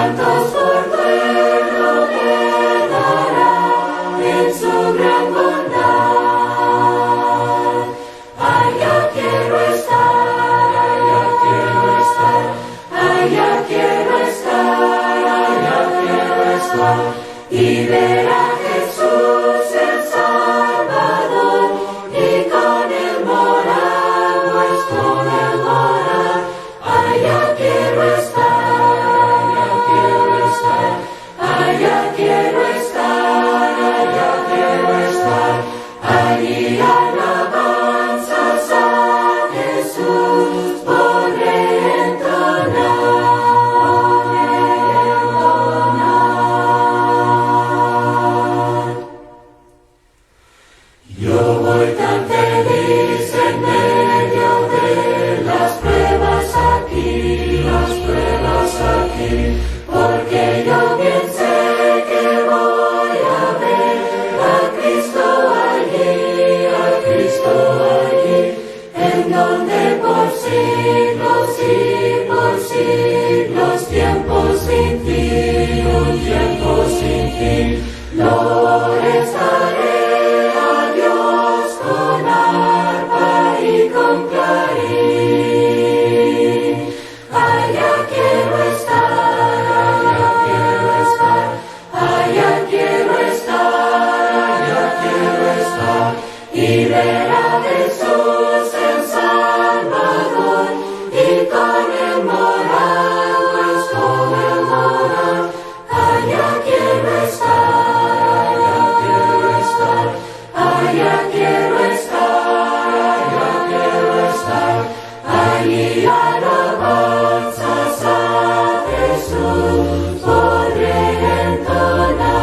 cuantos por duelo le dará en su gran bondad. Allá quiero estar, allá quiero estar, allá quiero estar, allá quiero estar, y ver a Jesús el Salvador, y con él morar, nuestro del morar. Allá quiero estar, allá quiero estar, allá quiero estar, allá quiero estar, allí alabanzas a Jesús podré entonar. Yo voy tan feliz en medio de las pruebas aquí, porque yo bien sé que voy a ver a Cristo allí, en donde por siglos y por siglos, tiempos sin fin, lo estaré a Dios con arpa y con clarín. Allá quiero estar, allá quiero estar, allá quiero estar, allá quiero estar, y ver a Jesús el Salvador, y con él morar, pues con él morar. Allá quiero estar, allá quiero estar, allá quiero estar, allá quiero estar, allí alabanzas a Jesús podré entonar.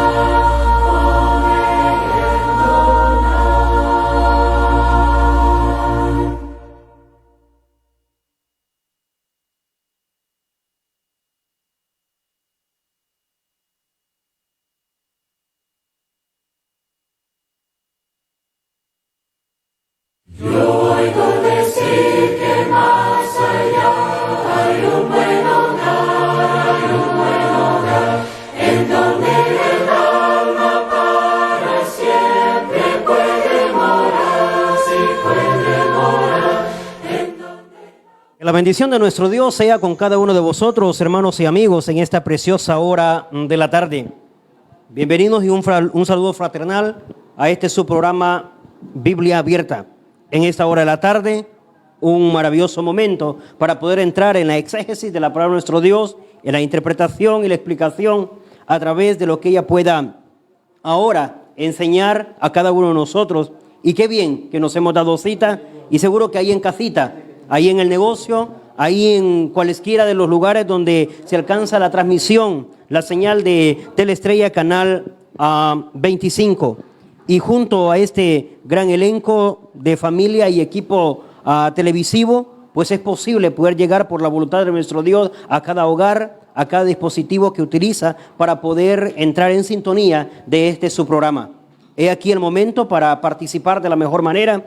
Yo oigo decir que más allá hay un buen hogar, en donde el alma para siempre puede morar, sí puede morar, en donde... Que la bendición de nuestro Dios sea con cada uno de vosotros, hermanos y amigos, en esta preciosa hora de la tarde. Bienvenidos y un saludo fraternal a este su programa Biblia Abierta. En esta hora de la tarde, un maravilloso momento para poder entrar en la exégesis de la palabra de nuestro Dios, en la interpretación y la explicación a través de lo que ella pueda ahora enseñar a cada uno de nosotros. Y qué bien que nos hemos dado cita, y seguro que ahí en casita, ahí en el negocio, ahí en cualesquiera de los lugares donde se alcanza la transmisión, la señal de Teleestrella Canal 25. Y junto a este gran elenco de familia y equipo televisivo, pues es posible poder llegar por la voluntad de nuestro Dios a cada hogar, a cada dispositivo que utiliza para poder entrar en sintonía de este su programa. He aquí el momento para participar de la mejor manera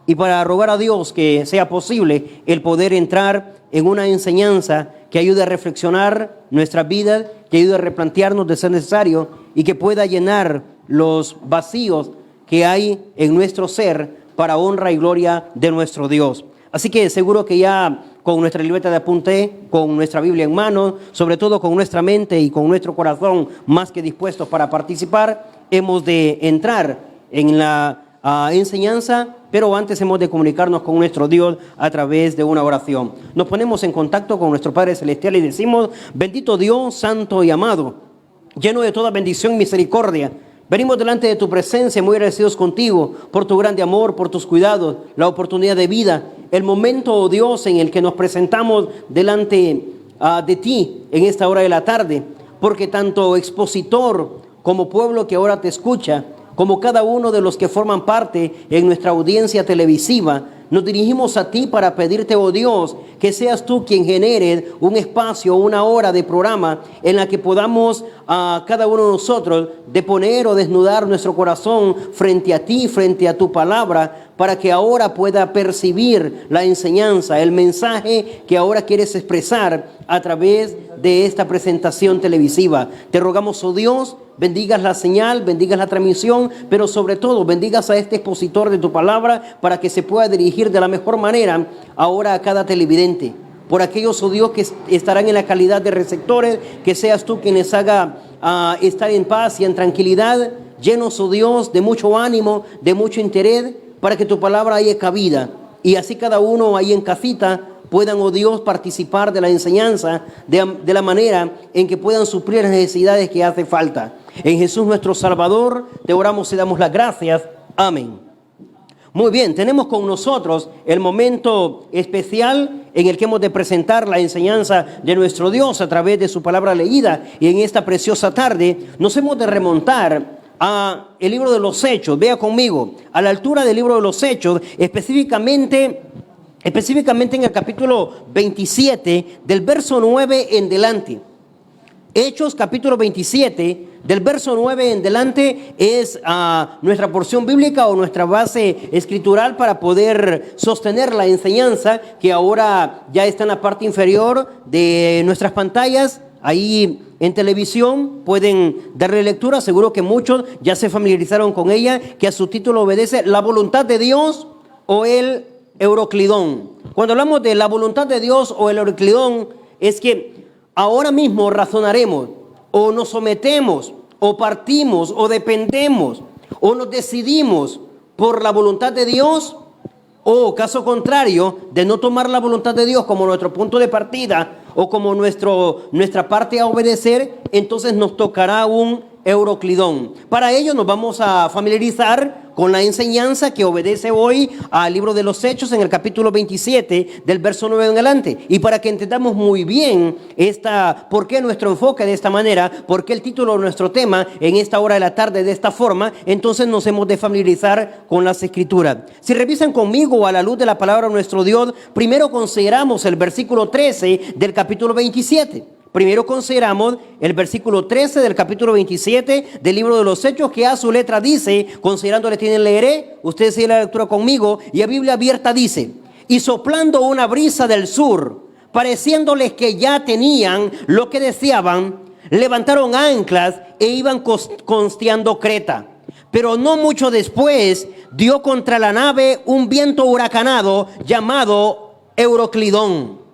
y para rogar a Dios que sea posible el poder entrar en una enseñanza que ayude a reflexionar nuestra vida, que ayude a replantearnos de ser necesario y que pueda llenar los vacíos que hay en nuestro ser para honra y gloria de nuestro Dios. Así que seguro que ya con nuestra libreta de apunte, con nuestra Biblia en mano, sobre todo con nuestra mente y con nuestro corazón más que dispuestos para participar, hemos de entrar en la enseñanza, pero antes hemos de comunicarnos con nuestro Dios a través de una oración. Nos ponemos en contacto con nuestro Padre Celestial y decimos: bendito Dios, santo y amado, lleno de toda bendición y misericordia, venimos delante de tu presencia muy agradecidos contigo por tu grande amor, por tus cuidados, la oportunidad de vida, el momento, oh Dios, en el que nos presentamos delante de ti en esta hora de la tarde, porque tanto expositor como pueblo que ahora te escucha, como cada uno de los que forman parte en nuestra audiencia televisiva, nos dirigimos a ti para pedirte, oh Dios, que seas tú quien genere un espacio, una hora de programa en la que podamos a cada uno de nosotros deponer o desnudar nuestro corazón frente a ti, frente a tu palabra, para que ahora pueda percibir la enseñanza, el mensaje que ahora quieres expresar a través de esta presentación televisiva. Te rogamos, oh Dios, bendigas la señal, bendigas la transmisión, pero sobre todo bendigas a este expositor de tu palabra para que se pueda dirigir de la mejor manera ahora a cada televidente. Por aquellos, oh Dios, que estarán en la calidad de receptores, que seas tú quien les haga estar en paz y en tranquilidad, llenos, oh Dios, de mucho ánimo, de mucho interés, para que tu palabra haya cabida. Y así cada uno ahí en casita puedan, oh Dios, participar de la enseñanza de la manera en que puedan suplir las necesidades que hace falta. En Jesús nuestro Salvador, te oramos y damos las gracias. Amén. Muy bien, tenemos con nosotros el momento especial en el que hemos de presentar la enseñanza de nuestro Dios a través de su palabra leída. Y en esta preciosa tarde nos hemos de remontar a el libro de los Hechos. Vea conmigo, a la altura del libro de los Hechos, específicamente en el capítulo 27, del verso 9 en delante. Hechos capítulo 27, del verso 9 en delante, es nuestra porción bíblica o nuestra base escritural para poder sostener la enseñanza que ahora ya está en la parte inferior de nuestras pantallas. Ahí en televisión pueden darle lectura, seguro que muchos ya se familiarizaron con ella, que a su título obedece La voluntad de Dios o el Euroclidón. Cuando hablamos de la voluntad de Dios o el Euroclidón, es que ahora mismo razonaremos o nos sometemos o partimos o dependemos o nos decidimos por la voluntad de Dios, o caso contrario, de no tomar la voluntad de Dios como nuestro punto de partida o como nuestra parte a obedecer, entonces nos tocará un Euroclidón. Para ello nos vamos a familiarizar con la enseñanza que obedece hoy al libro de los Hechos en el capítulo 27 del verso 9 en adelante. Y para que entendamos muy bien por qué nuestro enfoque de esta manera, por qué el título de nuestro tema en esta hora de la tarde de esta forma, entonces nos hemos de familiarizar con las Escrituras. Si revisan conmigo a la luz de la palabra de nuestro Dios, primero consideramos el versículo 13 del capítulo 27. Primero consideramos el versículo 13 del capítulo 27 del libro de los Hechos, que a su letra dice, considerándole tienen leeré, ustedes siguen la lectura conmigo, y a Biblia abierta dice: y soplando una brisa del sur, pareciéndoles que ya tenían lo que deseaban, levantaron anclas e iban costeando Creta. Pero no mucho después dio contra la nave un viento huracanado llamado Euroclidón.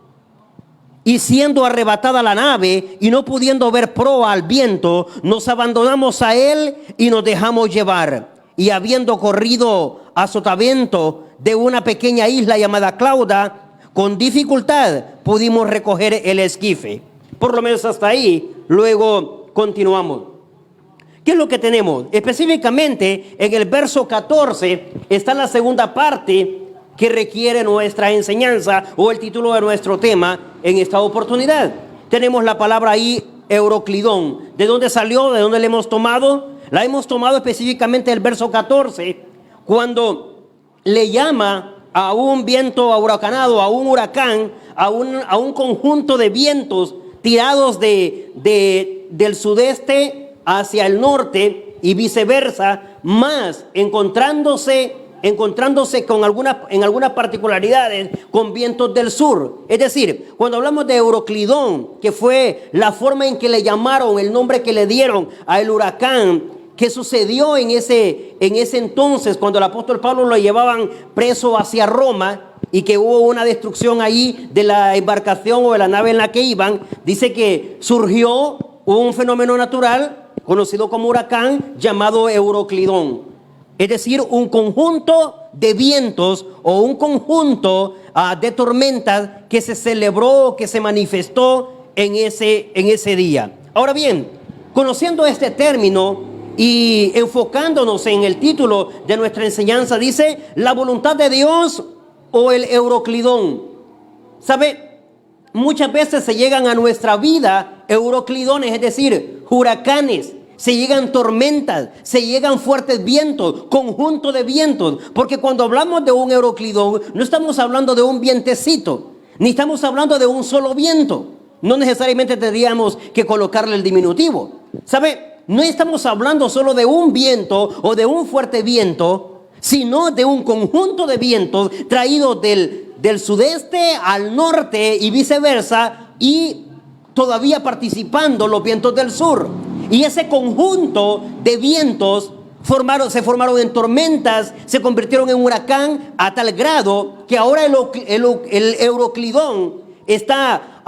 Y siendo arrebatada la nave y no pudiendo ver proa al viento, nos abandonamos a él y nos dejamos llevar. Y habiendo corrido a sotavento de una pequeña isla llamada Clauda, con dificultad pudimos recoger el esquife. Por lo menos hasta ahí. Luego continuamos. ¿Qué es lo que tenemos? Específicamente en el verso 14 está la segunda parte que requiere nuestra enseñanza o el título de nuestro tema en esta oportunidad. Tenemos la palabra ahí, Euroclidón. ¿De dónde salió? ¿De dónde la hemos tomado? La hemos tomado específicamente del verso 14, cuando le llama a un viento huracanado, a un huracán, a un conjunto de vientos tirados del sudeste hacia el norte y viceversa, más encontrándose en algunas particularidades con vientos del sur. Es decir, cuando hablamos de Euroclidón, que fue la forma en que le llamaron, el nombre que le dieron al huracán que sucedió en ese entonces, cuando el apóstol Pablo lo llevaban preso hacia Roma y que hubo una destrucción ahí de la embarcación o de la nave en la que iban, dice que surgió un fenómeno natural conocido como huracán llamado Euroclidón. Es decir, un conjunto de vientos o un conjunto de tormentas que se celebró, que se manifestó en ese día. Ahora bien, conociendo este término y enfocándonos en el título de nuestra enseñanza, dice la voluntad de Dios o el Euroclidón. ¿Sabe? Muchas veces se llegan a nuestra vida Euroclidones, es decir, huracanes. Se llegan tormentas, se llegan fuertes vientos, conjunto de vientos. Porque cuando hablamos de un Euroclidón, no estamos hablando de un vientecito, ni estamos hablando de un solo viento. No necesariamente tendríamos que colocarle el diminutivo. ¿Sabe? No estamos hablando solo de un viento o de un fuerte viento, sino de un conjunto de vientos traídos del sudeste al norte y viceversa, y todavía participando los vientos del sur. Y ese conjunto de vientos se formaron en tormentas, se convirtieron en huracán a tal grado que ahora el Euroclidón está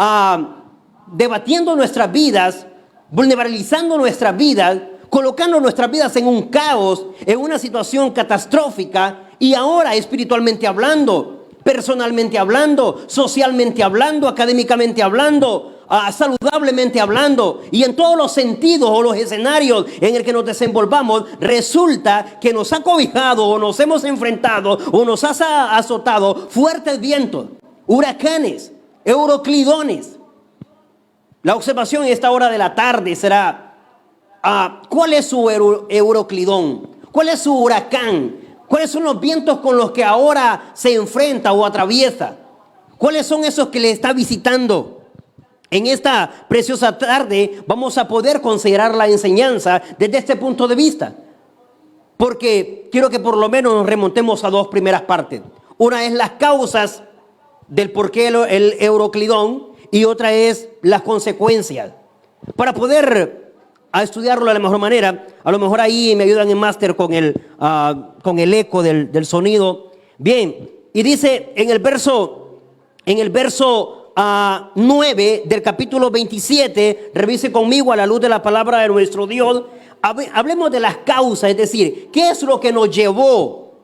debatiendo nuestras vidas, vulnerabilizando nuestras vidas, colocando nuestras vidas en un caos, en una situación catastrófica, y ahora espiritualmente hablando, personalmente hablando, socialmente hablando, académicamente hablando, saludablemente hablando, y en todos los sentidos o los escenarios en el que nos desenvolvamos, resulta que nos ha cobijado o nos hemos enfrentado o nos ha azotado fuertes vientos, huracanes, euroclidones. La observación en esta hora de la tarde será, ¿cuál es su euroclidón? ¿Cuál es su huracán? ¿Cuáles son los vientos con los que ahora se enfrenta o atraviesa? ¿Cuáles son esos que le está visitando? En esta preciosa tarde vamos a poder considerar la enseñanza desde este punto de vista, porque quiero que por lo menos nos remontemos a dos primeras partes. Una es las causas del por qué el euroclidón, y otra es las consecuencias. Para poder estudiarlo de la mejor manera, a lo mejor ahí me ayudan en máster con el eco del sonido. Bien, y dice en el verso 9 del capítulo 27, revise conmigo a la luz de la palabra de nuestro Dios. Hablemos de las causas, es decir, ¿qué es lo que nos llevó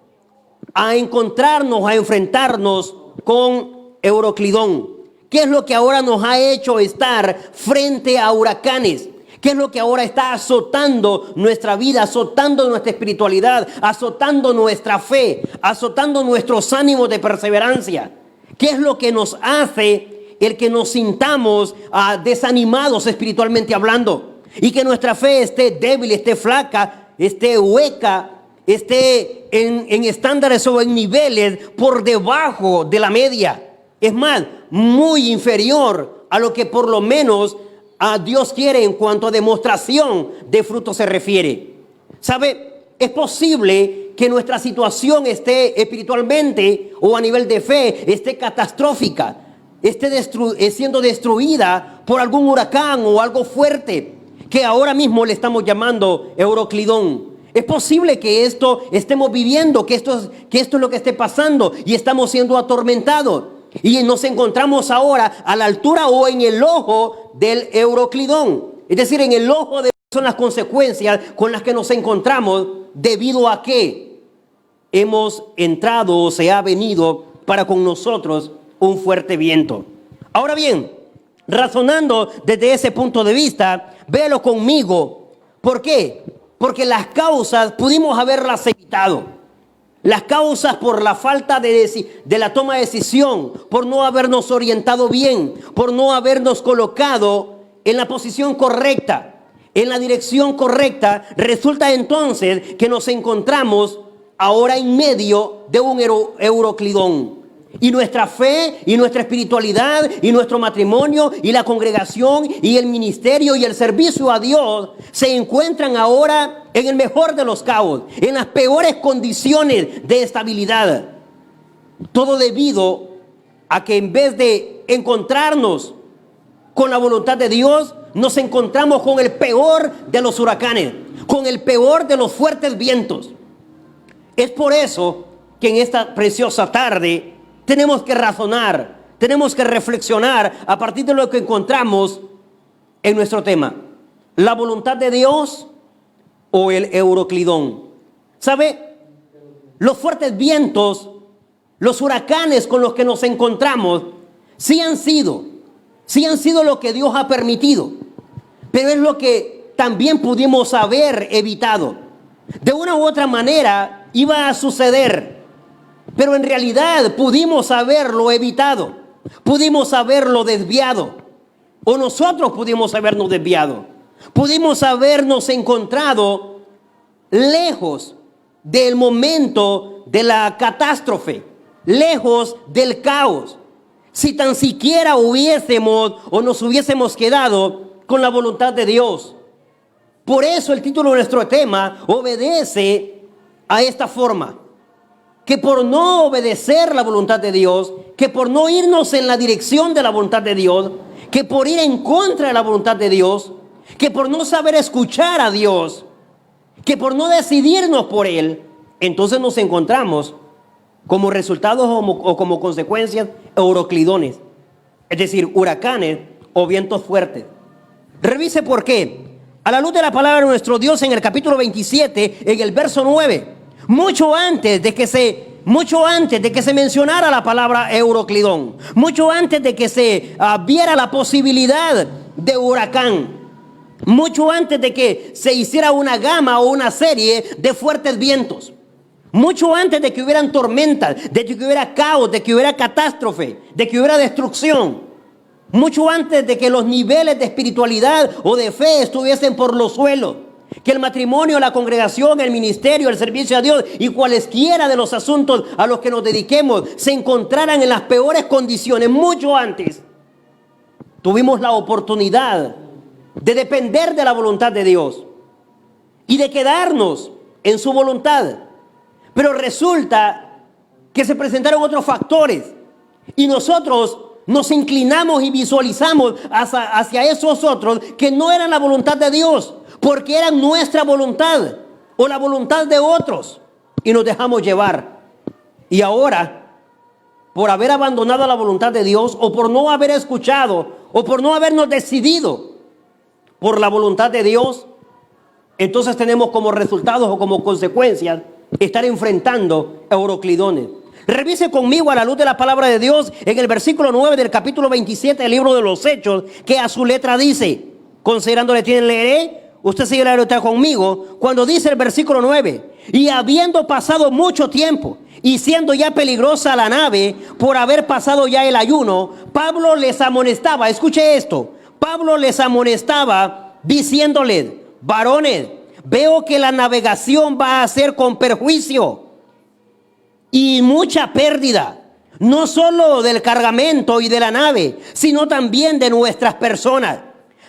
a encontrarnos, a enfrentarnos con Euroclidón? ¿Qué es lo que ahora nos ha hecho estar frente a huracanes? ¿Qué es lo que ahora está azotando nuestra vida, azotando nuestra espiritualidad, azotando nuestra fe, azotando nuestros ánimos de perseverancia? ¿Qué es lo que nos hace el que nos sintamos desanimados espiritualmente hablando? Y que nuestra fe esté débil, esté flaca, esté hueca, esté en estándares o en niveles por debajo de la media. Es más, muy inferior a lo que por lo menos Dios quiere en cuanto a demostración de fruto se refiere. ¿Sabe? Es posible que nuestra situación esté espiritualmente o a nivel de fe, esté catastrófica, esté siendo destruida por algún huracán o algo fuerte que ahora mismo le estamos llamando Euroclidón. Es posible que esto estemos viviendo, que esto es lo que esté pasando y estamos siendo atormentados. Y nos encontramos ahora a la altura o en el ojo del Euroclidón. Es decir, en el ojo de son las consecuencias con las que nos encontramos debido a que hemos entrado o se ha venido para con nosotros un fuerte viento. Ahora bien, razonando desde ese punto de vista, véalo conmigo. ¿Por qué? Porque las causas pudimos haberlas evitado. Las causas por la falta de la toma de decisión, por no habernos orientado bien, por no habernos colocado en la posición correcta, en la dirección correcta, resulta entonces que nos encontramos ahora en medio de un Euroclidón. Y nuestra fe, y nuestra espiritualidad, y nuestro matrimonio, y la congregación, y el ministerio, y el servicio a Dios se encuentran ahora en el mejor de los caos, en las peores condiciones de estabilidad. Todo debido a que en vez de encontrarnos con la voluntad de Dios, nos encontramos con el peor de los huracanes, con el peor de los fuertes vientos. Es por eso que en esta preciosa tarde tenemos que razonar, tenemos que reflexionar a partir de lo que encontramos en nuestro tema. La voluntad de Dios o el Euroclidón. ¿Sabe? Los fuertes vientos, los huracanes con los que nos encontramos, sí han sido lo que Dios ha permitido, pero es lo que también pudimos haber evitado. De una u otra manera iba a suceder, pero en realidad pudimos haberlo evitado, pudimos haberlo desviado, o nosotros pudimos habernos desviado, pudimos habernos encontrado lejos del momento de la catástrofe, lejos del caos, si tan siquiera hubiésemos o nos hubiésemos quedado con la voluntad de Dios. Por eso el título de nuestro tema obedece a esta forma: que por no obedecer la voluntad de Dios, que por no irnos en la dirección de la voluntad de Dios, que por ir en contra de la voluntad de Dios, que por no saber escuchar a Dios, que por no decidirnos por Él, entonces nos encontramos como resultados o como consecuencias euroclidones, es decir, huracanes o vientos fuertes. Revise por qué. A la luz de la palabra de nuestro Dios en el capítulo 27, en el verso 9, mucho antes de que se mencionara la palabra euroclidón, mucho antes de que se viera la posibilidad de huracán, mucho antes de que se hiciera una gama o una serie de fuertes vientos, mucho antes de que hubieran tormentas, de que hubiera caos, de que hubiera catástrofe, de que hubiera destrucción, mucho antes de que los niveles de espiritualidad o de fe estuviesen por los suelos, que el matrimonio, la congregación, el ministerio, el servicio a Dios y cualesquiera de los asuntos a los que nos dediquemos se encontraran en las peores condiciones, mucho antes, tuvimos la oportunidad de depender de la voluntad de Dios y de quedarnos en su voluntad. Pero resulta que se presentaron otros factores y nosotros nos inclinamos y visualizamos hacia esos otros que no eran la voluntad de Dios, porque eran nuestra voluntad o la voluntad de otros, y nos dejamos llevar. Y ahora, por haber abandonado la voluntad de Dios, o por no haber escuchado, o por no habernos decidido por la voluntad de Dios, entonces tenemos como resultados o como consecuencias estar enfrentando euroclidones. Revise conmigo a la luz de la palabra de Dios en el versículo 9 del capítulo 27 del libro de los Hechos, que a su letra dice, considerándole tienen leeré, usted sigue la letra conmigo, cuando dice el versículo 9, y habiendo pasado mucho tiempo y siendo ya peligrosa la nave por haber pasado ya el ayuno, Pablo les amonestaba, escuche esto, Pablo les amonestaba diciéndoles, varones, veo que la navegación va a ser con perjuicio y mucha pérdida, no solo del cargamento y de la nave, sino también de nuestras personas.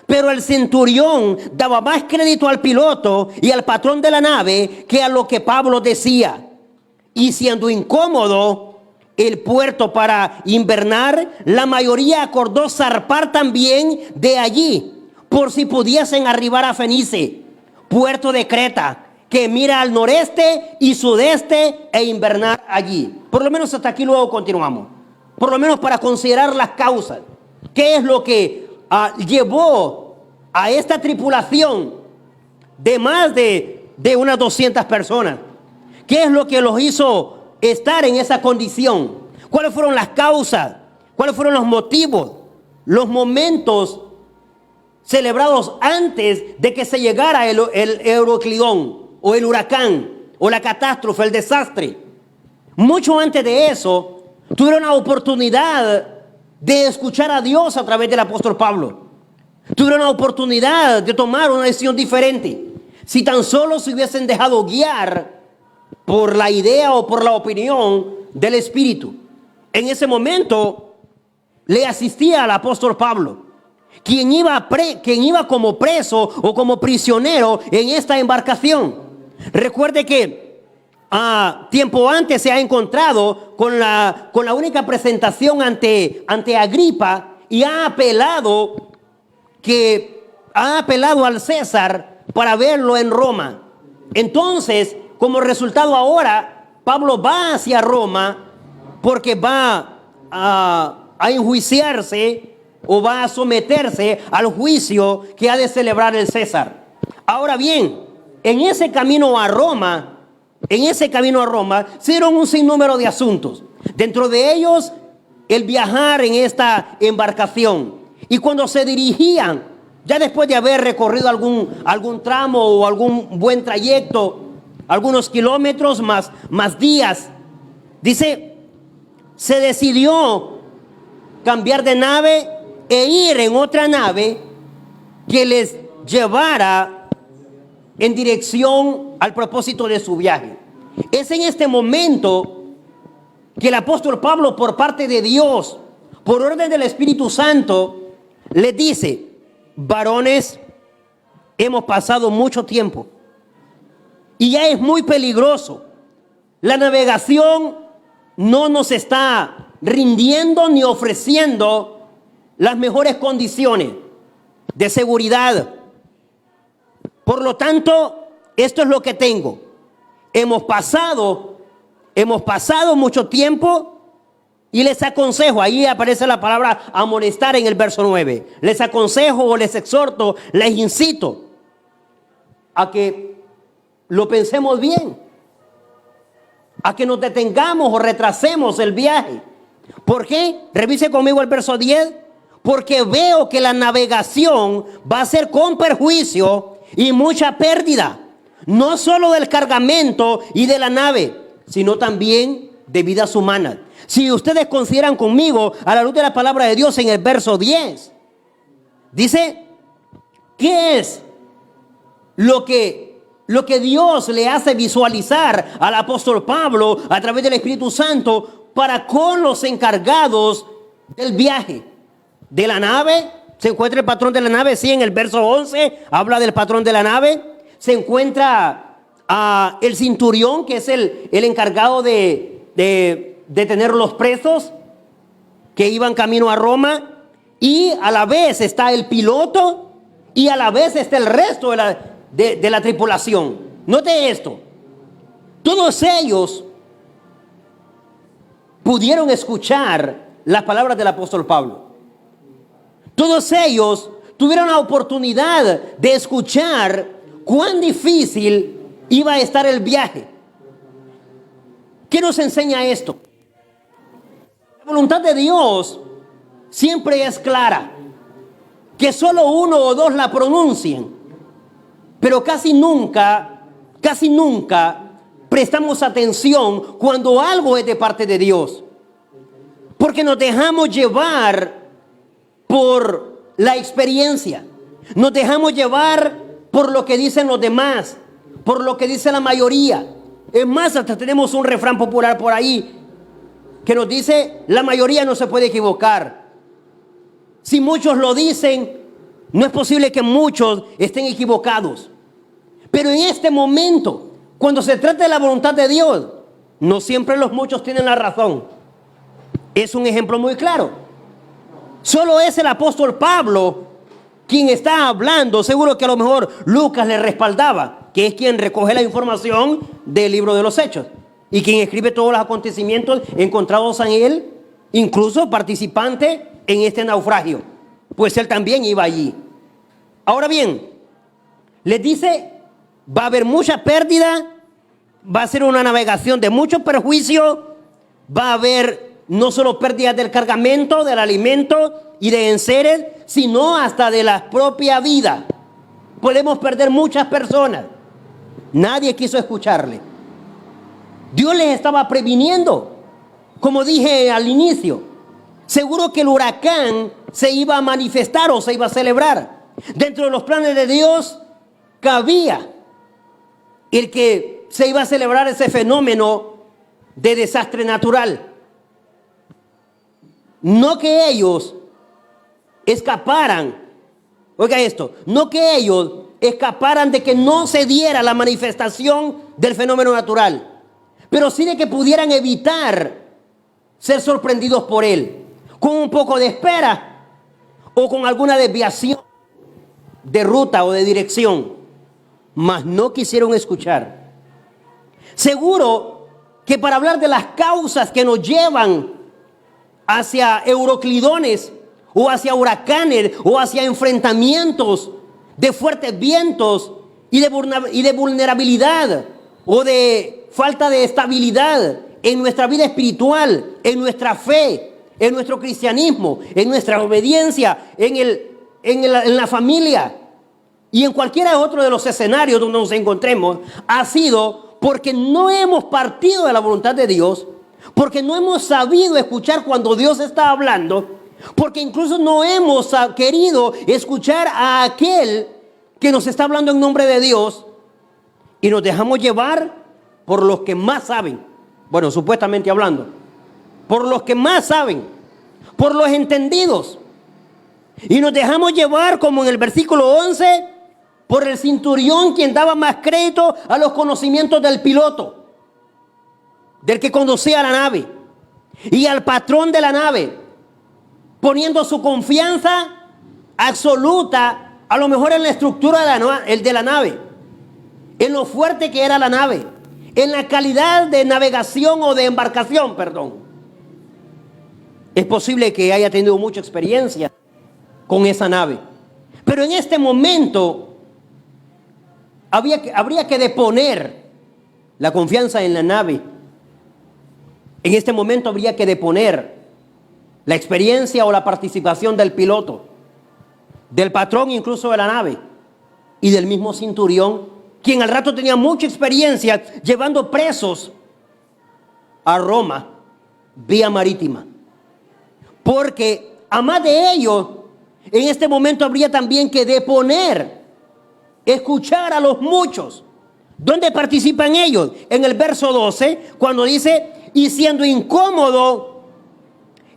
Pero el centurión daba más crédito al piloto y al patrón de la nave que a lo que Pablo decía. Y siendo incómodo el puerto para invernar, la mayoría acordó zarpar también de allí, por si pudiesen arribar a Fenice, puerto de Creta, que mira al noreste y sudeste e invernar allí. Por lo menos hasta aquí, luego continuamos. Por lo menos para considerar las causas. ¿Qué es lo que llevó a esta tripulación de más de unas 200 personas? ¿Qué es lo que los hizo estar en esa condición? ¿Cuáles fueron las causas? ¿Cuáles fueron los motivos? Los momentos celebrados antes de que se llegara el euroclidón o el huracán o la catástrofe, el desastre. Mucho antes de eso, tuvieron la oportunidad de escuchar a Dios a través del apóstol Pablo. Tuvieron la oportunidad de tomar una decisión diferente. Si tan solo se hubiesen dejado guiar por la idea o por la opinión del Espíritu. En ese momento le asistía al apóstol Pablo, quien iba como preso o como prisionero en esta embarcación. Recuerde que tiempo antes se ha encontrado con la única presentación ante Agripa y ha apelado al César para verlo en Roma. Entonces, como resultado ahora, Pablo va hacia Roma porque va a enjuiciarse o va a someterse al juicio que ha de celebrar el César. Ahora bien, en ese camino a Roma, se dieron un sinnúmero de asuntos. Dentro de ellos, el viajar en esta embarcación. Y cuando se dirigían, ya después de haber recorrido algún tramo o algún buen trayecto, algunos kilómetros más días, dice, se decidió cambiar de nave e ir en otra nave que les llevara en dirección al propósito de su viaje. Es en este momento que el apóstol Pablo, por parte de Dios, por orden del Espíritu Santo, les dice, varones, hemos pasado mucho tiempo y ya es muy peligroso. La navegación no nos está rindiendo ni ofreciendo las mejores condiciones de seguridad. Por lo tanto, esto es lo que tengo. Hemos pasado mucho tiempo y les aconsejo, ahí aparece la palabra amonestar en el verso 9. Les aconsejo o les exhorto, les incito a que lo pensemos bien, a que nos detengamos o retrasemos el viaje. ¿Por qué? Revise conmigo el verso 10. Porque veo que la navegación va a ser con perjuicio y mucha pérdida, no solo del cargamento y de la nave, sino también de vidas humanas. Si ustedes consideran conmigo, a la luz de la palabra de Dios en el verso 10, dice, ¿qué es lo que Dios le hace visualizar al apóstol Pablo a través del Espíritu Santo para con los encargados del viaje? De la nave, se encuentra el patrón de la nave, sí, en el verso 11 habla del patrón de la nave. Se encuentra el centurión, que es el encargado de tener los presos que iban camino a Roma, y a la vez está el piloto y a la vez está el resto de la tripulación. Note esto, todos ellos pudieron escuchar las palabras del apóstol Pablo. Todos ellos tuvieron la oportunidad de escuchar cuán difícil iba a estar el viaje. ¿Qué nos enseña esto? La voluntad de Dios siempre es clara. Que solo uno o dos la pronuncien. Pero casi nunca prestamos atención cuando algo es de parte de Dios. Porque nos dejamos llevar por la experiencia. Nos dejamos llevar por lo que dicen los demás, por lo que dice la mayoría. Es más, hasta tenemos un refrán popular por ahí que nos dice, la mayoría no se puede equivocar. Si muchos lo dicen, no es posible que muchos estén equivocados. Pero en este momento, cuando se trata de la voluntad de Dios, no siempre los muchos tienen la razón. Es un ejemplo muy claro. Solo es el apóstol Pablo quien está hablando. Seguro que a lo mejor Lucas le respaldaba, que es quien recoge la información del libro de los Hechos y quien escribe todos los acontecimientos encontrados en él, incluso participante en este naufragio, pues él también iba allí. Ahora bien, les dice, va a haber mucha pérdida, va a ser una navegación de mucho perjuicio, va a haber no solo pérdidas del cargamento, del alimento y de enseres, sino hasta de la propia vida. Podemos perder muchas personas. Nadie quiso escucharle. Dios les estaba previniendo. Como dije al inicio, seguro que el huracán se iba a manifestar o se iba a celebrar. Dentro de los planes de Dios cabía el que se iba a celebrar ese fenómeno de desastre natural. No que ellos escaparan, oiga esto, no que ellos escaparan de que no se diera la manifestación del fenómeno natural, pero sí de que pudieran evitar ser sorprendidos por él, con un poco de espera o con alguna desviación de ruta o de dirección, mas no quisieron escuchar. Seguro que para hablar de las causas que nos llevan hacia euroclidones o hacia huracanes o hacia enfrentamientos de fuertes vientos y de vulnerabilidad o de falta de estabilidad en nuestra vida espiritual, en nuestra fe, en nuestro cristianismo, en nuestra obediencia, en la familia y en cualquiera otro de los escenarios donde nos encontremos, ha sido porque no hemos partido de la voluntad de Dios, porque no hemos sabido escuchar cuando Dios está hablando, porque incluso no hemos querido escuchar a aquel que nos está hablando en nombre de Dios y nos dejamos llevar por los que más saben. Bueno, supuestamente hablando, por los que más saben, por los entendidos. Y nos dejamos llevar, como en el versículo 11, por el centurión, quien daba más crédito a los conocimientos del piloto, del que conducía la nave, y al patrón de la nave, poniendo su confianza absoluta, a lo mejor en la estructura de la nave, en lo fuerte que era la nave, en la calidad de navegación o de embarcación, perdón. Es posible que haya tenido mucha experiencia con esa nave, pero en este momento habría que deponer la confianza en la nave. En este momento habría que deponer la experiencia o la participación del piloto, del patrón incluso de la nave y del mismo centurión, quien al rato tenía mucha experiencia llevando presos a Roma vía marítima. Porque además de ello, en este momento habría también que deponer, escuchar a los muchos. ¿Dónde participan ellos? En el verso 12, cuando dice, y siendo incómodo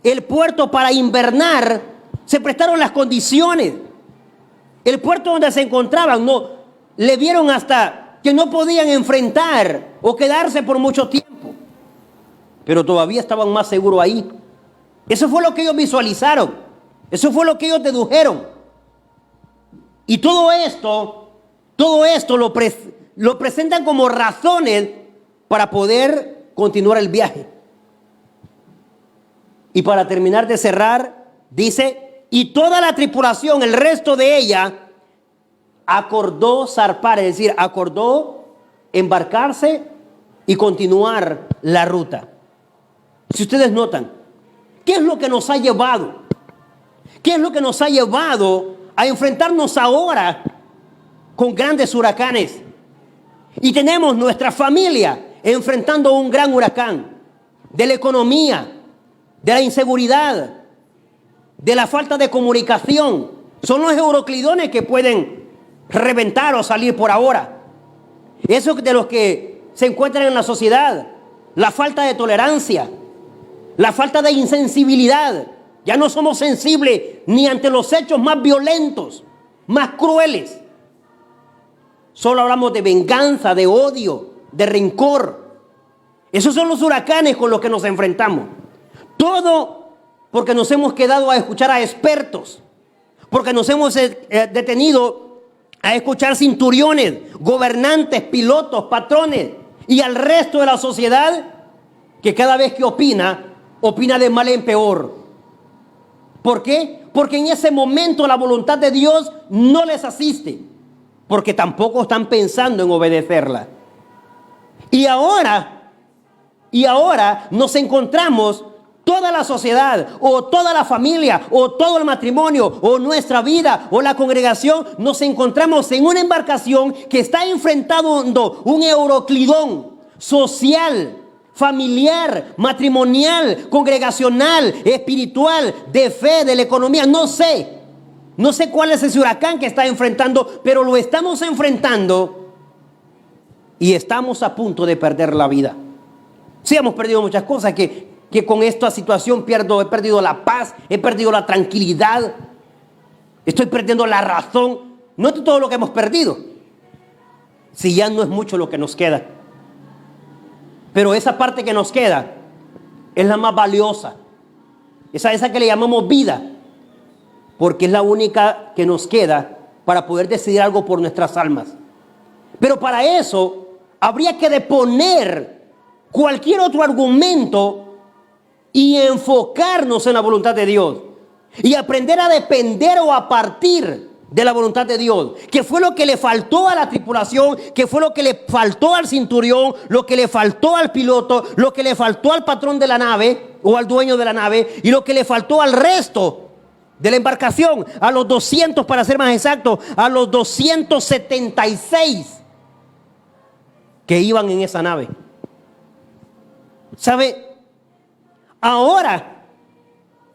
el puerto para invernar, se prestaron las condiciones. El puerto donde se encontraban, no, le vieron hasta que no podían enfrentar o quedarse por mucho tiempo. Pero todavía estaban más seguros ahí. Eso fue lo que ellos visualizaron. Eso fue lo que ellos dedujeron. Y todo esto lo presentan como razones para poder continuar el viaje. Y para terminar de cerrar, dice, y toda la tripulación, el resto de ella, acordó zarpar, es decir, acordó embarcarse y continuar la ruta. Si ustedes notan, ¿qué es lo que nos ha llevado? ¿Qué es lo que nos ha llevado a enfrentarnos ahora con grandes huracanes? Y tenemos nuestra familia enfrentando un gran huracán de la economía, de la inseguridad, de la falta de comunicación. Son los euroclidones que pueden reventar o salir por ahora. Eso de los que se encuentran en la sociedad, la falta de tolerancia, la falta de insensibilidad. Ya no somos sensibles ni ante los hechos más violentos, más crueles. Solo hablamos de venganza, de odio, de rencor. Esos son los huracanes con los que nos enfrentamos. Todo porque nos hemos quedado a escuchar a expertos, porque nos hemos detenido a escuchar centuriones, gobernantes, pilotos, patrones y al resto de la sociedad que cada vez que opina de mal en peor. ¿Por qué? Porque en ese momento la voluntad de Dios no les asiste, porque tampoco están pensando en obedecerla. Y ahora nos encontramos toda la sociedad, o toda la familia, o todo el matrimonio, o nuestra vida, o la congregación, nos encontramos en una embarcación que está enfrentando un euroclidón social, familiar, matrimonial, congregacional, espiritual, de fe, de la economía. No sé cuál es ese huracán que está enfrentando, pero lo estamos enfrentando y estamos a punto de perder la vida. Sí, hemos perdido muchas cosas que con esta situación he perdido la paz, he perdido la tranquilidad, estoy perdiendo la razón. No es todo lo que hemos perdido, si ya no es mucho lo que nos queda. Pero esa parte que nos queda es la más valiosa, esa que le llamamos vida, porque es la única que nos queda para poder decidir algo por nuestras almas. Pero para eso habría que deponer cualquier otro argumento y enfocarnos en la voluntad de Dios y aprender a depender o a partir de la voluntad de Dios, que fue lo que le faltó a la tripulación, que fue lo que le faltó al centurión, lo que le faltó al piloto, lo que le faltó al patrón de la nave o al dueño de la nave y lo que le faltó al resto de la embarcación, a los 200, para ser más exacto, a los 276 que iban en esa nave. ¿Sabe? Ahora,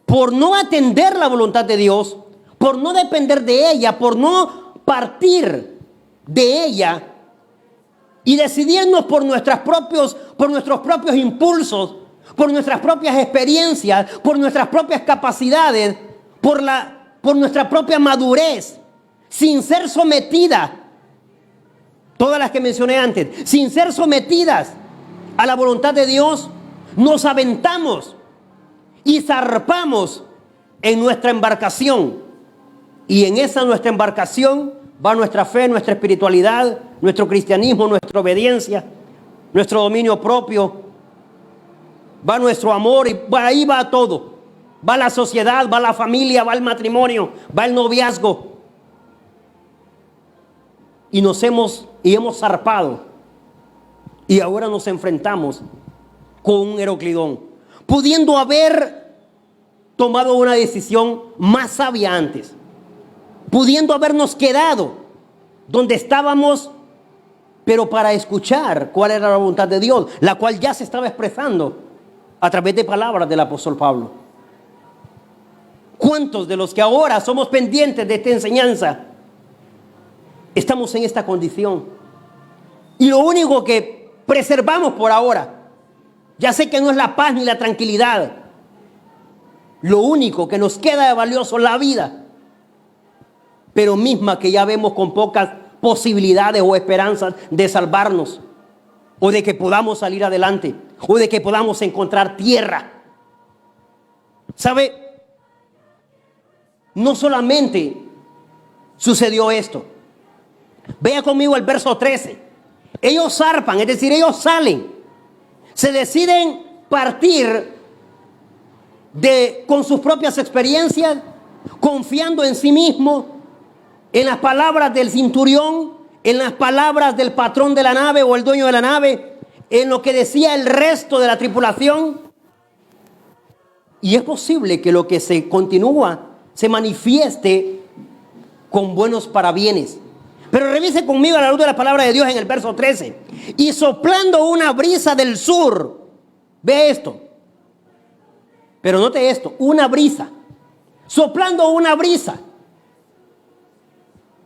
por no atender la voluntad de Dios, por no depender de ella, por no partir de ella y decidirnos por nuestros propios impulsos, por nuestras propias experiencias, por nuestras propias capacidades, por nuestra propia madurez, sin ser sometidas, todas las que mencioné antes, sin ser sometidas a la voluntad de Dios, nos aventamos y zarpamos en nuestra embarcación. Y en esa nuestra embarcación va nuestra fe, nuestra espiritualidad, nuestro cristianismo, nuestra obediencia, nuestro dominio propio, va nuestro amor y ahí va todo. Va la sociedad, va la familia, va el matrimonio, va el noviazgo. Y hemos zarpado. Y ahora nos enfrentamos con un Heroclidón, pudiendo haber tomado una decisión más sabia antes, pudiendo habernos quedado donde estábamos, pero para escuchar cuál era la voluntad de Dios, la cual ya se estaba expresando a través de palabras del apóstol Pablo. ¿Cuántos de los que ahora somos pendientes de esta enseñanza estamos en esta condición? Y lo único que preservamos por ahora, ya sé que no es la paz ni la tranquilidad, lo único que nos queda de valioso es la vida, pero misma que ya vemos con pocas posibilidades o esperanzas de salvarnos, o de que podamos salir adelante, o de que podamos encontrar tierra. ¿Sabe? No solamente sucedió esto. Vea conmigo el verso 13. Ellos zarpan, es decir, ellos salen. Se deciden partir con sus propias experiencias, confiando en sí mismos, en las palabras del centurión, en las palabras del patrón de la nave o el dueño de la nave, en lo que decía el resto de la tripulación. Y es posible que lo que se continúa se manifieste con buenos parabienes. Pero revise conmigo a la luz de la palabra de Dios en el verso 13. Y soplando una brisa del sur. Ve esto. Pero note esto, una brisa. Soplando una brisa.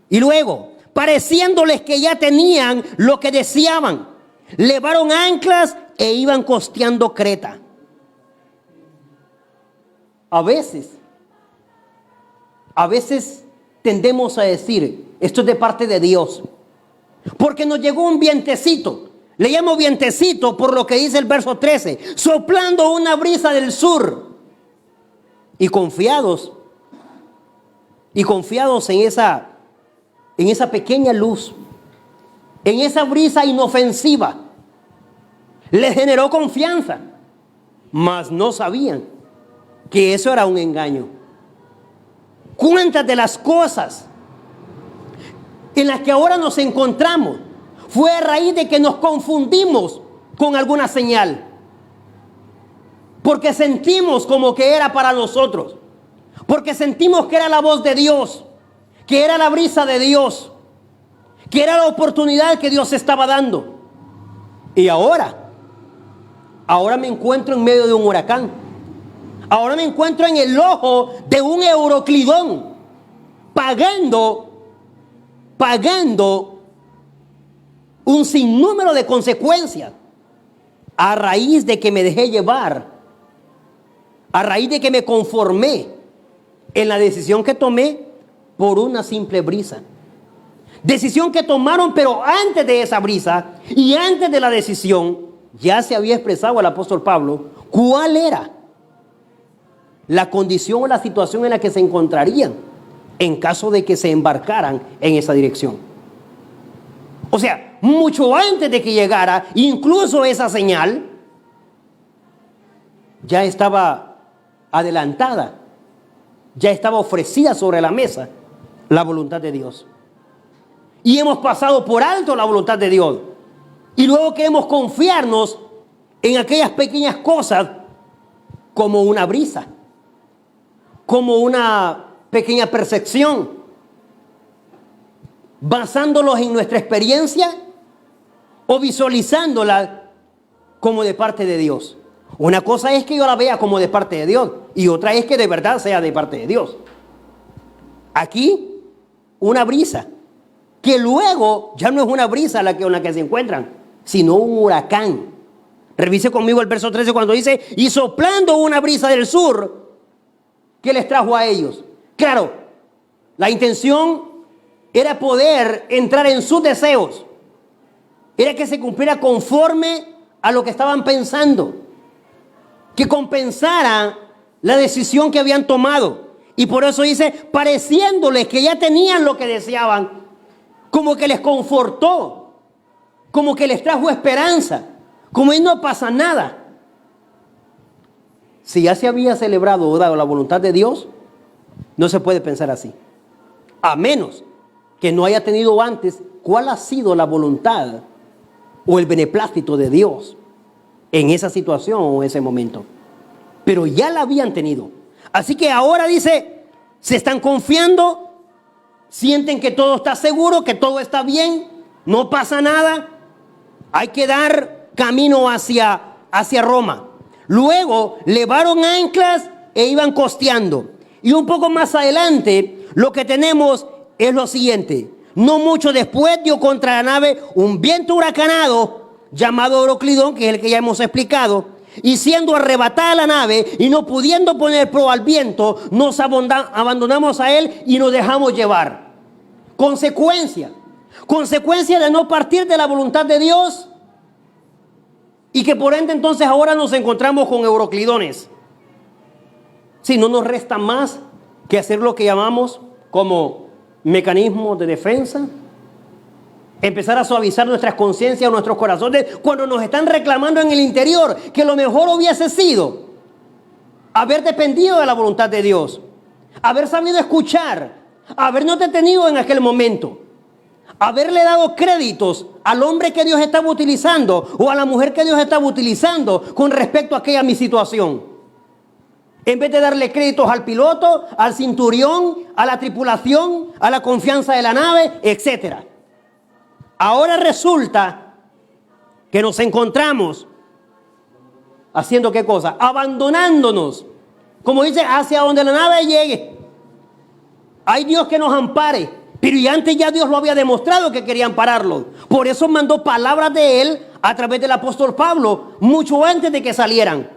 Y luego, pareciéndoles que ya tenían lo que deseaban, levaron anclas e iban costeando Creta. A veces tendemos a decir, esto es de parte de Dios, porque nos llegó un vientecito. Le llamo vientecito por lo que dice el verso 13, soplando una brisa del sur. Y confiados en esa pequeña luz, en esa brisa inofensiva, les generó confianza, mas no sabían que eso era un engaño. ¿Cuántas de las cosas en las que ahora nos encontramos fue a raíz de que nos confundimos con alguna señal? Porque sentimos como que era para nosotros, porque sentimos que era la voz de Dios, que era la brisa de Dios, que era la oportunidad que Dios estaba dando. Y ahora me encuentro en medio de un huracán. Ahora me encuentro en el ojo de un Euroclidón, pagando un sinnúmero de consecuencias a raíz de que me dejé llevar, a raíz de que me conformé en la decisión que tomé por una simple brisa. Decisión que tomaron, pero antes de esa brisa y antes de la decisión, ya se había expresado el apóstol Pablo cuál era la condición o la situación en la que se encontrarían en caso de que se embarcaran en esa dirección. O sea, mucho antes de que llegara incluso esa señal, ya estaba adelantada, ya estaba ofrecida sobre la mesa la voluntad de Dios. Y hemos pasado por alto la voluntad de Dios. Y luego queremos confiarnos en aquellas pequeñas cosas como una brisa, como una pequeña percepción, basándolos en nuestra experiencia o visualizándola como de parte de Dios. Una cosa es que yo la vea como de parte de Dios y otra es que de verdad sea de parte de Dios. Aquí, una brisa, que luego ya no es una brisa con la que se encuentran, sino un huracán. Revise conmigo el verso 13 cuando dice, y soplando una brisa del sur, ¿qué les trajo a ellos? Claro, la intención era poder entrar en sus deseos, era que se cumpliera conforme a lo que estaban pensando, que compensara la decisión que habían tomado. Y por eso dice, pareciéndoles que ya tenían lo que deseaban, como que les confortó, como que les trajo esperanza, como ahí no pasa nada. Si ya se había celebrado o dado la voluntad de Dios, no se puede pensar así. A menos que no haya tenido antes cuál ha sido la voluntad o el beneplácito de Dios en esa situación o ese momento. Pero ya la habían tenido. Así que ahora dice, se están confiando, sienten que todo está seguro, que todo está bien, no pasa nada. Hay que dar camino hacia Roma. Luego levaron anclas e iban costeando. Y un poco más adelante lo que tenemos es lo siguiente. No mucho después dio contra la nave un viento huracanado llamado Euroclidón, que es el que ya hemos explicado. Y siendo arrebatada la nave y no pudiendo poner proa al viento, nos abandonamos a él y nos dejamos llevar. Consecuencia de no partir de la voluntad de Dios, y que por ende entonces ahora nos encontramos con Euroclidones. Si no nos resta más que hacer lo que llamamos como mecanismo de defensa, empezar a suavizar nuestras conciencias, nuestros corazones, cuando nos están reclamando en el interior que lo mejor hubiese sido haber dependido de la voluntad de Dios, haber sabido escuchar, habernos detenido en aquel momento, haberle dado créditos al hombre que Dios estaba utilizando o a la mujer que Dios estaba utilizando con respecto a aquella mi situación. En vez de darle créditos al piloto, al cinturión, a la tripulación, a la confianza de la nave, etcétera. Ahora resulta que nos encontramos haciendo ¿qué cosa? Abandonándonos. Como dice, hacia donde la nave llegue. Hay Dios que nos ampare. Pero y antes ya Dios lo había demostrado que quería ampararlo. Por eso mandó palabras de Él a través del apóstol Pablo, mucho antes de que salieran,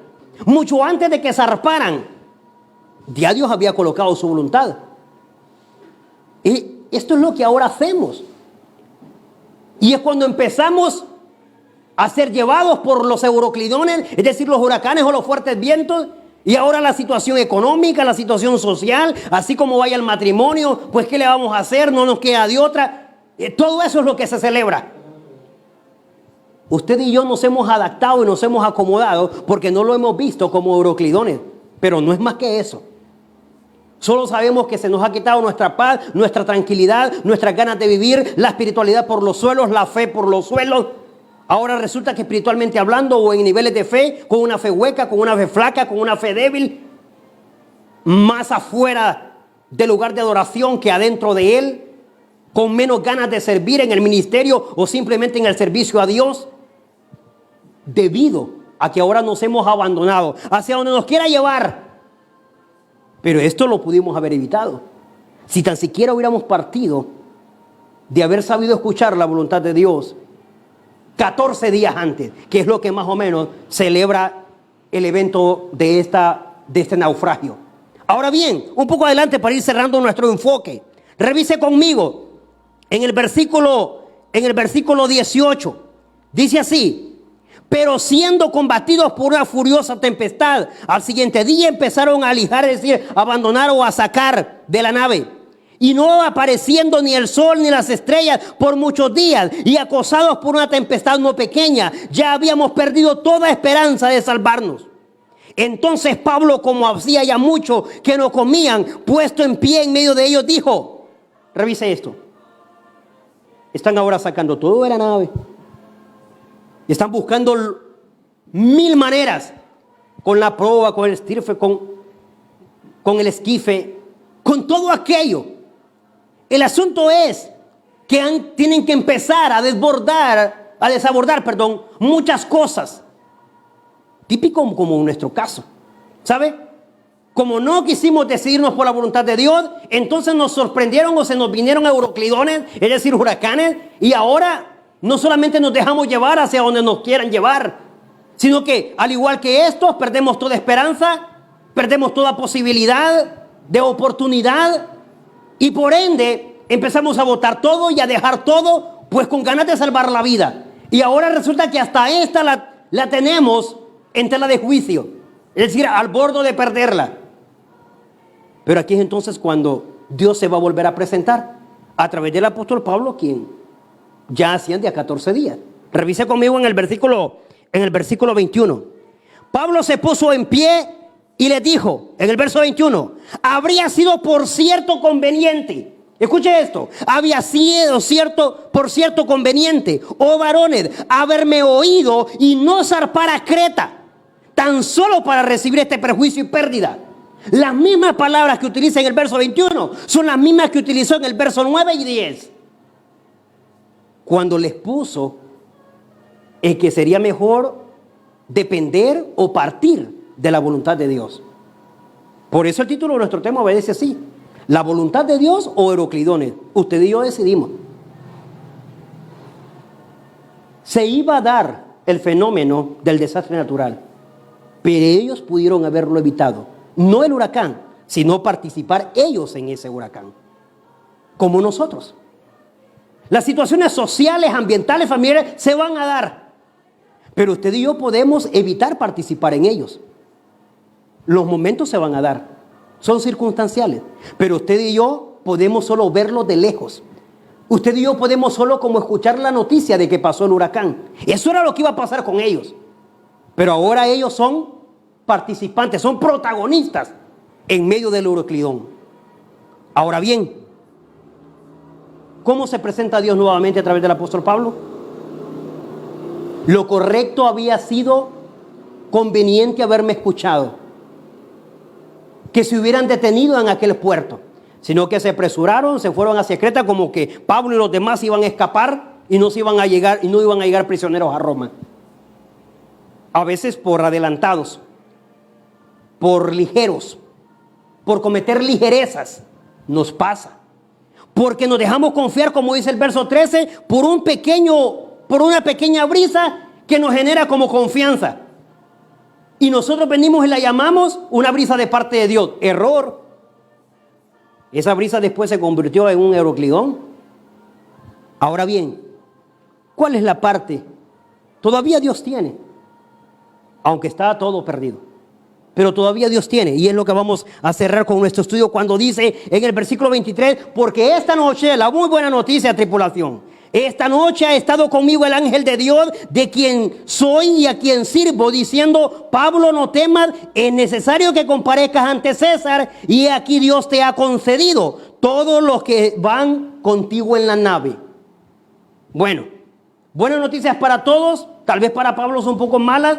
mucho antes de que zarparan. Ya Dios había colocado su voluntad. Y esto es lo que ahora hacemos. Y es cuando empezamos a ser llevados por los euroclidones, es decir, los huracanes o los fuertes vientos, y ahora la situación económica, la situación social, así como vaya el matrimonio, pues ¿qué le vamos a hacer? No nos queda de otra. Todo eso es lo que se celebra. Usted y yo nos hemos adaptado y nos hemos acomodado porque no lo hemos visto como euroclidones, pero no es más que eso. Solo sabemos que se nos ha quitado nuestra paz, nuestra tranquilidad, nuestras ganas de vivir, la espiritualidad por los suelos, la fe por los suelos. Ahora resulta que espiritualmente hablando o en niveles de fe, con una fe hueca, con una fe flaca, con una fe débil, más afuera del lugar de adoración que adentro de él, con menos ganas de servir en el ministerio o simplemente en el servicio a Dios, debido a que ahora nos hemos abandonado hacia donde nos quiera llevar. Pero esto lo pudimos haber evitado si tan siquiera hubiéramos partido de haber sabido escuchar la voluntad de Dios 14 días antes, que es lo que más o menos celebra el evento de este naufragio. Ahora bien, un poco adelante para ir cerrando nuestro enfoque, revise conmigo en el versículo 18, dice así: pero siendo combatidos por una furiosa tempestad, al siguiente día empezaron a alijar, es decir, a abandonar o a sacar de la nave. Y no apareciendo ni el sol ni las estrellas por muchos días, y acosados por una tempestad no pequeña, ya habíamos perdido toda esperanza de salvarnos. Entonces Pablo, como hacía ya mucho que no comían, puesto en pie en medio de ellos, dijo, revise esto, están ahora sacando todo de la nave. Están buscando 1000 maneras, con la proa, con el estirfe, con el esquife, con todo aquello. El asunto es que tienen que empezar a desabordar, muchas cosas. Típico como en nuestro caso, ¿sabe? Como no quisimos decidirnos por la voluntad de Dios, entonces nos sorprendieron o se nos vinieron euroclidones, es decir, huracanes, y ahora no solamente nos dejamos llevar hacia donde nos quieran llevar, sino que al igual que estos, perdemos toda esperanza, perdemos toda posibilidad de oportunidad, y por ende empezamos a botar todo y a dejar todo, pues con ganas de salvar la vida. Y ahora resulta que hasta esta la tenemos en tela de juicio, es decir, al borde de perderla. Pero aquí es entonces cuando Dios se va a volver a presentar a través del apóstol Pablo, quien ya asciende a 14 días. Revise conmigo en el versículo 21. Pablo se puso en pie y le dijo, en el verso 21, habría sido por cierto conveniente. Escuche esto, había sido por cierto conveniente, oh varones, haberme oído y no zarpar a Creta, tan solo para recibir este perjuicio y pérdida. Las mismas palabras que utiliza en el verso 21 son las mismas que utilizó en el verso 9 y 10. Cuando les puso en que sería mejor depender o partir de la voluntad de Dios. Por eso el título de nuestro tema obedece así: ¿la voluntad de Dios o Heroclidones? Usted y yo decidimos. Se iba a dar el fenómeno del desastre natural, pero ellos pudieron haberlo evitado. No el huracán, sino participar ellos en ese huracán, como nosotros. Las situaciones sociales, ambientales, familiares se van a dar, pero usted y yo podemos evitar participar en ellos. Los momentos se van a dar, son circunstanciales, pero usted y yo podemos solo verlos de lejos. Usted y yo podemos solo como escuchar la noticia de que pasó el huracán. Eso era lo que iba a pasar con ellos. Pero ahora ellos son participantes, son protagonistas en medio del Euroclidón. Ahora bien, ¿cómo se presenta Dios nuevamente a través del apóstol Pablo? Lo correcto había sido conveniente haberme escuchado, que se hubieran detenido en aquel puerto, sino que se apresuraron, se fueron hacia Creta, como que Pablo y los demás iban a escapar y no iban a llegar prisioneros a Roma. A veces por adelantados, por ligeros, por cometer ligerezas, nos pasa. Porque nos dejamos confiar, como dice el verso 13, por una pequeña brisa que nos genera como confianza. Y nosotros venimos y la llamamos una brisa de parte de Dios. Error. Esa brisa después se convirtió en un Euroclidón. Ahora bien, ¿cuál es la parte? Todavía Dios tiene, aunque está todo perdido, pero todavía Dios tiene, y es lo que vamos a cerrar con nuestro estudio cuando dice en el versículo 23, porque esta noche, la muy buena noticia, tripulación, esta noche ha estado conmigo el ángel de Dios, de quien soy y a quien sirvo, diciendo, Pablo, no temas, es necesario que comparezcas ante César, y aquí Dios te ha concedido todos los que van contigo en la nave. Bueno, buenas noticias para todos, tal vez para Pablo son un poco malas.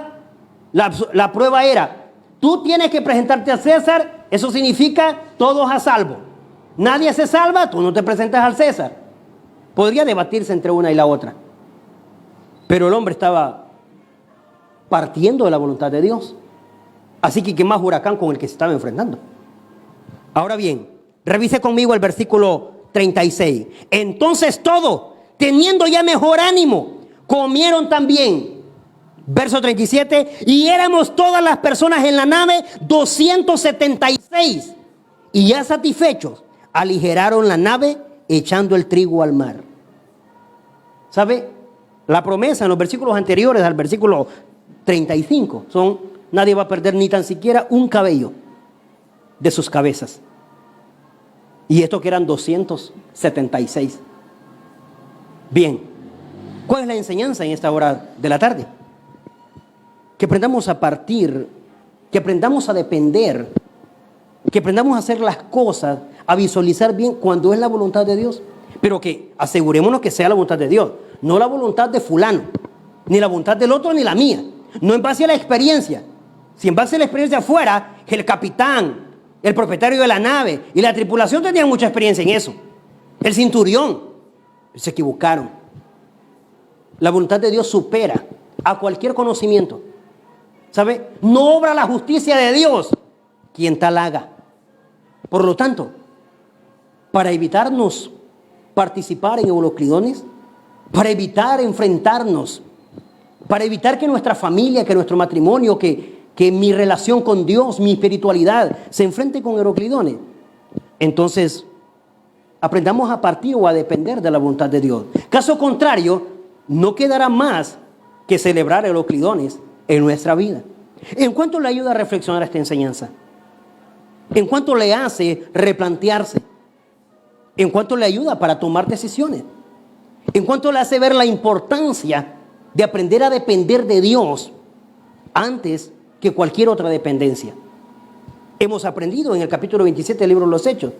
La prueba era, tú tienes que presentarte a César, eso significa todos a salvo. Nadie se salva, tú no te presentas al César. Podría debatirse entre una y la otra, pero el hombre estaba partiendo de la voluntad de Dios. Así que qué más huracán con el que se estaba enfrentando. Ahora bien, revise conmigo el versículo 36. Entonces todos, teniendo ya mejor ánimo, comieron también. Verso 37, y éramos todas las personas en la nave 276, y ya satisfechos, aligeraron la nave echando el trigo al mar. ¿Sabe? La promesa en los versículos anteriores al versículo 35 son, nadie va a perder ni tan siquiera un cabello de sus cabezas. Y esto que eran 276. Bien, ¿cuál es la enseñanza en esta hora de la tarde? Que aprendamos a partir, que aprendamos a depender, que aprendamos a hacer las cosas, a visualizar bien cuando es la voluntad de Dios, pero que asegurémonos que sea la voluntad de Dios, no la voluntad de fulano, ni la voluntad del otro, ni la mía, no en base a la experiencia. Si en base a la experiencia fuera, el capitán, el propietario de la nave y la tripulación tenían mucha experiencia en eso, el centurión, se equivocaron. La voluntad de Dios supera a cualquier conocimiento. ¿Sabe? No obra la justicia de Dios quien tal haga. Por lo tanto, para evitarnos participar en euroclidones, para evitar enfrentarnos, para evitar que nuestra familia, que nuestro matrimonio, que mi relación con Dios, mi espiritualidad se enfrente con euroclidones, entonces aprendamos a partir o a depender de la voluntad de Dios. Caso contrario, no quedará más que celebrar euroclidones en nuestra vida. ¿En cuánto le ayuda a reflexionar esta enseñanza? en cuanto le hace replantearse, en cuanto le ayuda para tomar decisiones, en cuanto le hace ver la importancia de aprender a depender de Dios antes que cualquier otra dependencia. Hemos aprendido en el capítulo 27 del libro de los Hechos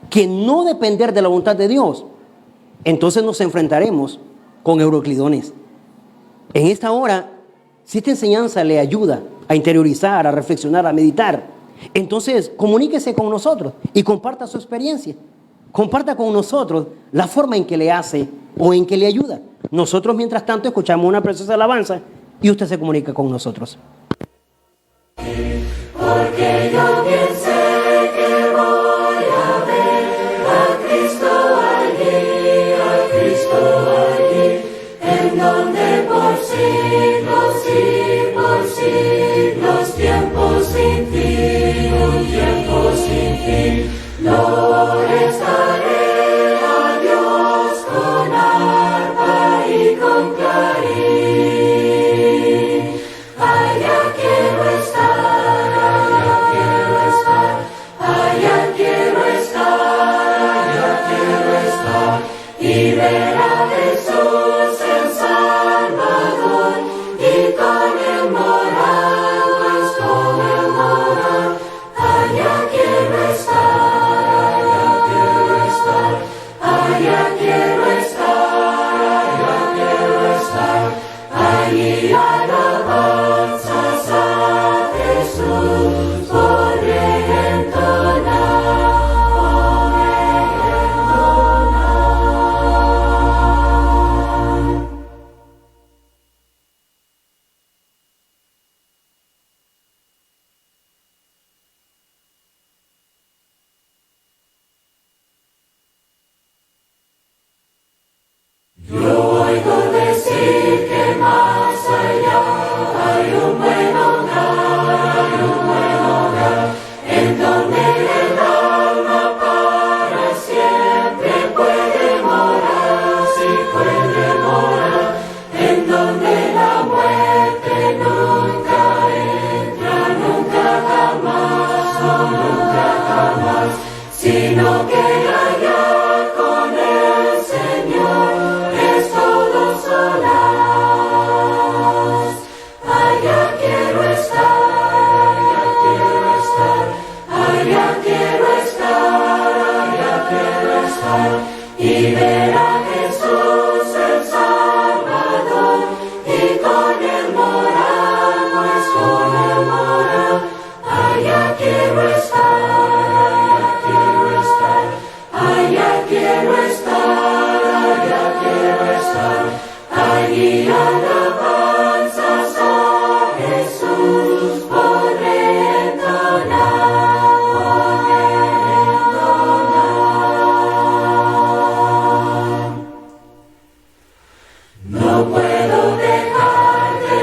que no depender de la voluntad de Dios, entonces nos enfrentaremos con euroclidones. En esta hora, si esta enseñanza le ayuda a interiorizar, a reflexionar, a meditar, entonces comuníquese con nosotros y comparta su experiencia. Comparta con nosotros la forma en que le hace o en que le ayuda. Nosotros, mientras tanto, escuchamos una preciosa alabanza y usted se comunica con nosotros. Porque yo bien sé que voy a ver a Cristo allí, en donde por siglos y por siglos, tiempos sin fin, lo estaré a Dios con arpa y con clarín. Allá quiero estar, allá quiero estar, y ver a Jesús el Salvador, y con él morar, pues con él morar. Allá quiero estar, allá quiero estar, allí alabanzas a Jesús podré entonar. Yo oigo decir que más allá hay un buen hogar, en donde el alma para siempre puede morar, si puede morar, en donde la muerte nunca entra, nunca jamás, no, nunca jamás, sino que allá con el Señor es todo solas. Allá quiero estar, allá quiero estar, y ver a Jesús el Salvador, y con él morar, pues con él morar. Allá quiero estar, allá quiero estar, allí alabanzas a Jesús podré entonar, No puedo dejar de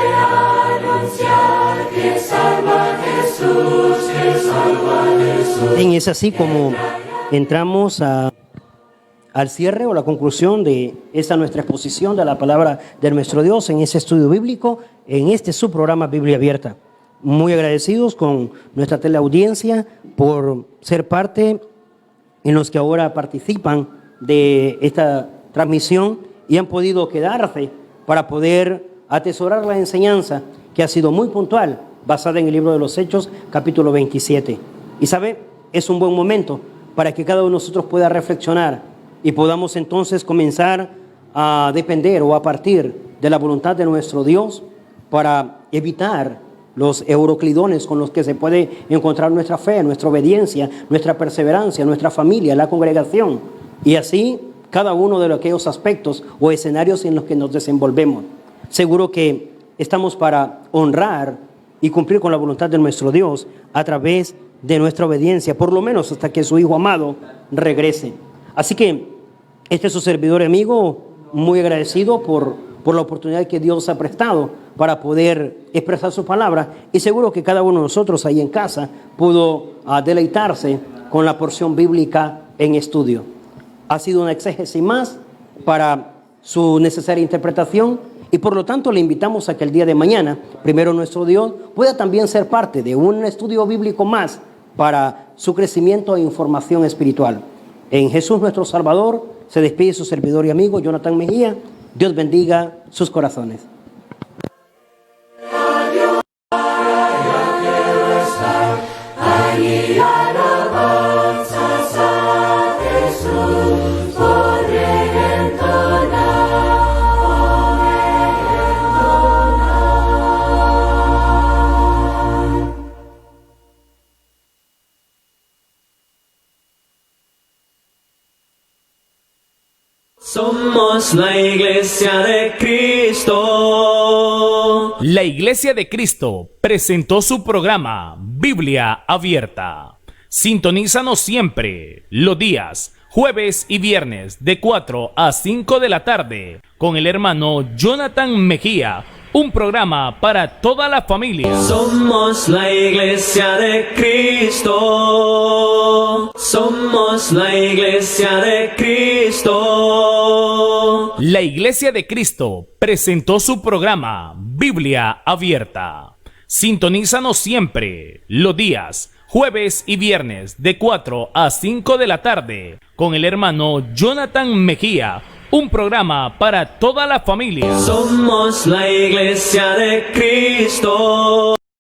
anunciar que salva a Jesús, que salva a Jesús. Bien, es así como entramos al cierre o la conclusión de esta nuestra exposición de la palabra de nuestro Dios en ese estudio bíblico, en este su programa Biblia Abierta. Muy agradecidos con nuestra teleaudiencia por ser parte en los que ahora participan de esta transmisión y han podido quedarse para poder atesorar la enseñanza que ha sido muy puntual, basada en el libro de los Hechos, capítulo 27. Y sabe, es un buen momento para que cada uno de nosotros pueda reflexionar y podamos entonces comenzar a depender o a partir de la voluntad de nuestro Dios para evitar los euroclidones con los que se puede encontrar nuestra fe, nuestra obediencia, nuestra perseverancia, nuestra familia, la congregación, y así cada uno de aquellos aspectos o escenarios en los que nos desenvolvemos. Seguro que estamos para honrar y cumplir con la voluntad de nuestro Dios a través de nuestra obediencia, por lo menos hasta que su Hijo amado regrese. Así que este es su servidor y amigo, muy agradecido por la oportunidad que Dios ha prestado para poder expresar su palabra, y seguro que cada uno de nosotros ahí en casa pudo deleitarse con la porción bíblica en estudio. Ha sido una exégesis más para su necesaria interpretación, y por lo tanto le invitamos a que el día de mañana, primero nuestro Dios, pueda también ser parte de un estudio bíblico más para su crecimiento e información espiritual. En Jesús nuestro Salvador se despide su servidor y amigo Jonathan Mejía. Dios bendiga sus corazones. Allí alabanzas a Jesús podré entonar. Somos la Iglesia de Cristo. La Iglesia de Cristo presentó su programa Biblia Abierta. Sintonízanos siempre, los días, jueves y viernes, de 4 a 5 de la tarde, con el hermano Jonathan Mejía, un programa para toda la familia. Somos la Iglesia de Cristo. Somos la Iglesia de Cristo. La Iglesia de Cristo presentó su programa Biblia Abierta. Sintonízanos siempre, los días, jueves y viernes, de 4 a 5 de la tarde, con el hermano Jonathan Mejía, un programa para toda la familia. Somos la Iglesia de Cristo.